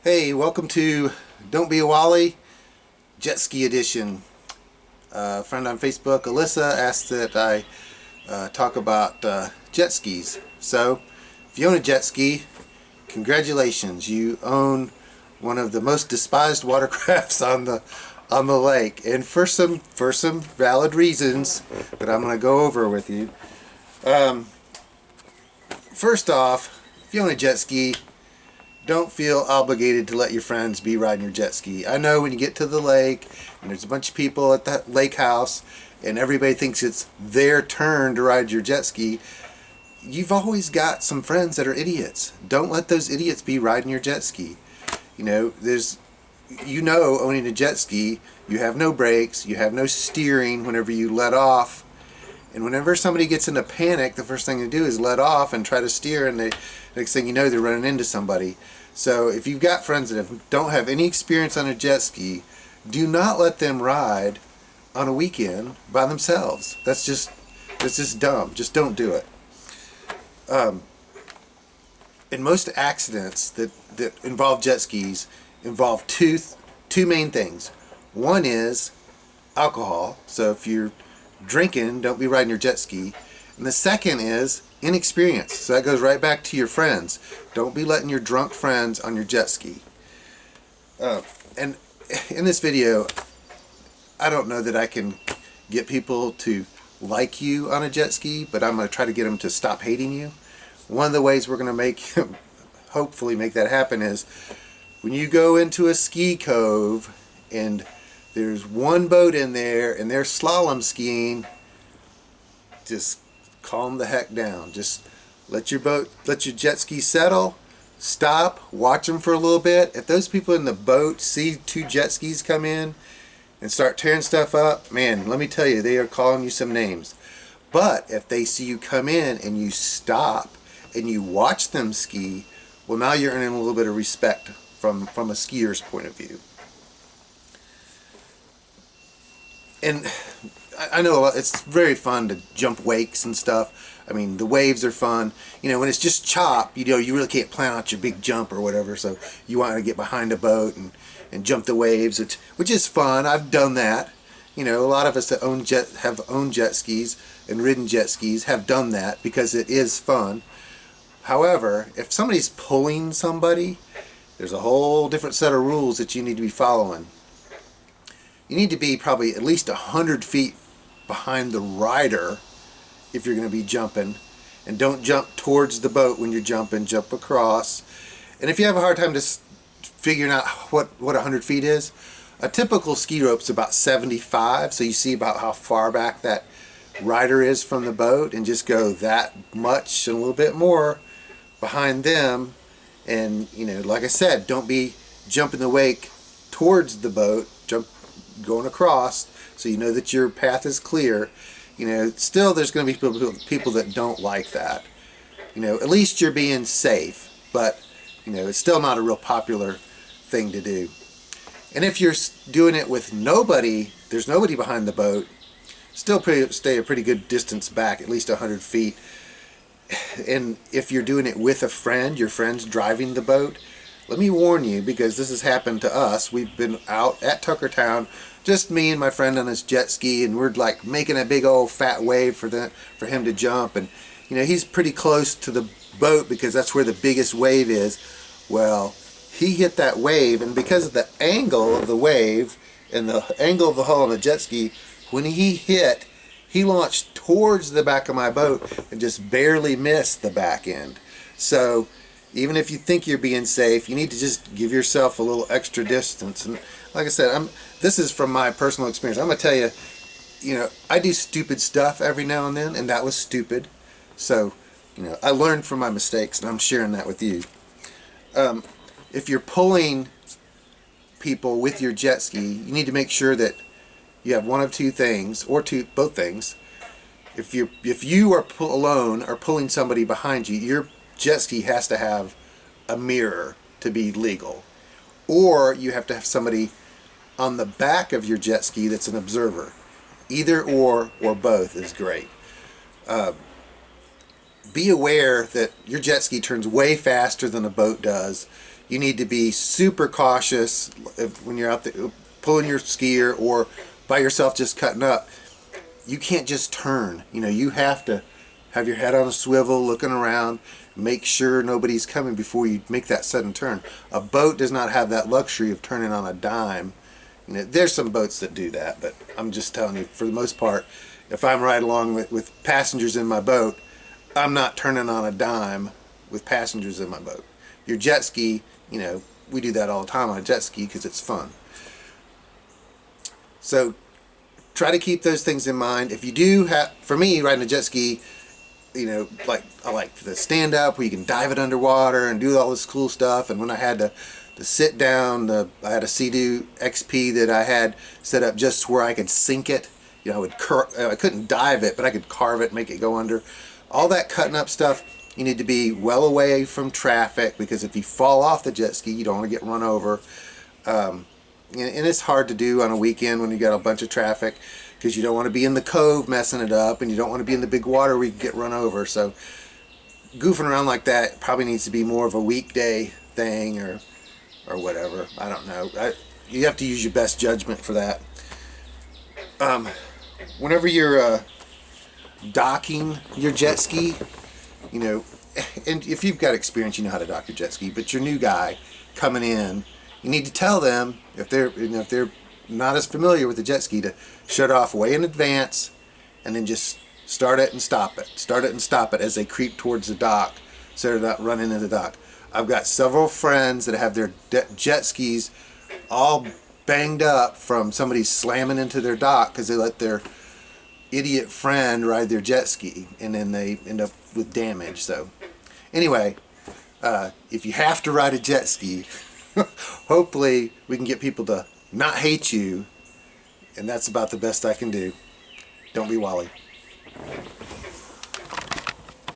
Hey, welcome to Don't Be a Wally, Jetski edition. A friend on Facebook, Alyssa, asked that I talk about jet skis. So, if you own a jet ski, congratulations, you own one of the most despised watercrafts on the lake, and for some valid reasons that I'm going to go over with you. Um, First off, if you own a jet ski, don't feel obligated to let your friends be riding your jet ski. I know when you get to the lake and there's a bunch of people at the lake house and everybody thinks it's their turn to ride your jet ski, you've always got some friends that are idiots. Don't let those idiots be riding your jet ski. Owning a jet ski, you have no brakes, you have no steering whenever you let off. And whenever somebody gets in a panic, the first thing they do is let off and try to steer, and next thing you know, they're running into somebody. So if you've got friends that don't have any experience on a jet ski, do not let them ride on a weekend by themselves. That's just dumb. Just don't do it. And most accidents that involve jet skis involve two main things. One is alcohol. So if you're drinking, don't be riding your jet ski. And the second is inexperience. So that goes right back to your friends. Don't be letting your drunk friends on your jet ski. And in this video, I don't know that I can get people to like you on a jet ski, but I'm going to try to get them to stop hating you. One of the ways we're going to hopefully make that happen is when you go into a ski cove and there's one boat in there and they're slalom skiing, just calm the heck down. Just let your jet ski settle, stop, watch them for a little bit. If those people in the boat see two jet skis come in and start tearing stuff up, man, let me tell you, they are calling you some names. But if they see you come in and you stop and you watch them ski, well, now you're earning a little bit of respect from a skier's point of view. And I know it's very fun to jump wakes and stuff. I mean, the waves are fun. When it's just chop, you really can't plan out your big jump or whatever. So you want to get behind a boat and jump the waves, which is fun. I've done that. A lot of us that have owned jet skis and ridden jet skis have done that because it is fun. However, if somebody's pulling somebody, there's a whole different set of rules that you need to be following. You need to be probably at least 100 feet behind the rider if you're going to be jumping. And don't jump towards the boat when you're jumping, jump across. And if you have a hard time just figuring out what 100 feet is, a typical ski rope's about 75, so you see about how far back that rider is from the boat, and just go that much and a little bit more behind them. And, like I said, don't be jumping the wake towards the boat, going across, so you know that your path is clear. Still there's going to be people that don't like that. At least you're being safe, but it's still not a real popular thing to do. And if you're doing it with there's nobody behind the boat, still stay a pretty good distance back, at least 100 feet. And if you're doing it with a friend, your friend's driving the boat, let me warn you, because this has happened to us. We've been out at Tuckertown, just me and my friend on his jet ski, and we're like making a big old fat wave for him to jump. And he's pretty close to the boat because that's where the biggest wave is. Well, he hit that wave, and because of the angle of the wave and the angle of the hull on the jet ski, when he hit, he launched towards the back of my boat and just barely missed the back end. So even if you think you're being safe, you need to just give yourself a little extra distance. And like I said, this is from my personal experience. I'm going to tell you, I do stupid stuff every now and then, and that was stupid. So, I learned from my mistakes, and I'm sharing that with you. If you're pulling people with your jet ski, you need to make sure that you have one of two things, or both things. If you are alone or pulling somebody behind you, your jet ski has to have a mirror to be legal, or you have to have somebody on the back of your jet ski that's an observer. Either or both is great. Be aware that your jet ski turns way faster than a boat does. you need to be super cautious when you're out there pulling your skier or by yourself just cutting up. You can't just turn. You have to have your head on a swivel, looking around, make sure nobody's coming before you make that sudden turn. A boat does not have that luxury of turning on a dime. There's some boats that do that, but I'm just telling you, for the most part, if I'm riding along with passengers in my boat, I'm not turning on a dime with passengers in my boat. Your jet ski, we do that all the time on a jet ski because it's fun. So try to keep those things in mind. If you do have, for me, riding a jet ski, like I like the stand up where you can dive it underwater and do all this cool stuff. And when I had to sit down, I had a Sea-Doo XP that I had set up just where I could sink it. I couldn't dive it, but I could carve it, make it go under. All that cutting up stuff, you need to be well away from traffic, because if you fall off the jet ski, you don't want to get run over. And it's hard to do on a weekend when you got a bunch of traffic, because you don't want to be in the cove messing it up, and you don't want to be in the big water where you get run over. So goofing around like that probably needs to be more of a weekday thing, or whatever. I don't know. You have to use your best judgment for that. Whenever you're docking your jet ski, and if you've got experience, you know how to dock your jet ski, but your new guy coming in, you need to tell them, if they're not as familiar with the jet ski, to shut it off way in advance, and then just start it and stop it as they creep towards the dock, so they're not running into the dock. I've got several friends that have their jet skis all banged up from somebody slamming into their dock because they let their idiot friend ride their jet ski, and then they end up with damage. So anyway, if you have to ride a jet ski, hopefully we can get people to not hate you, and that's about the best I can do. Don't be Wally.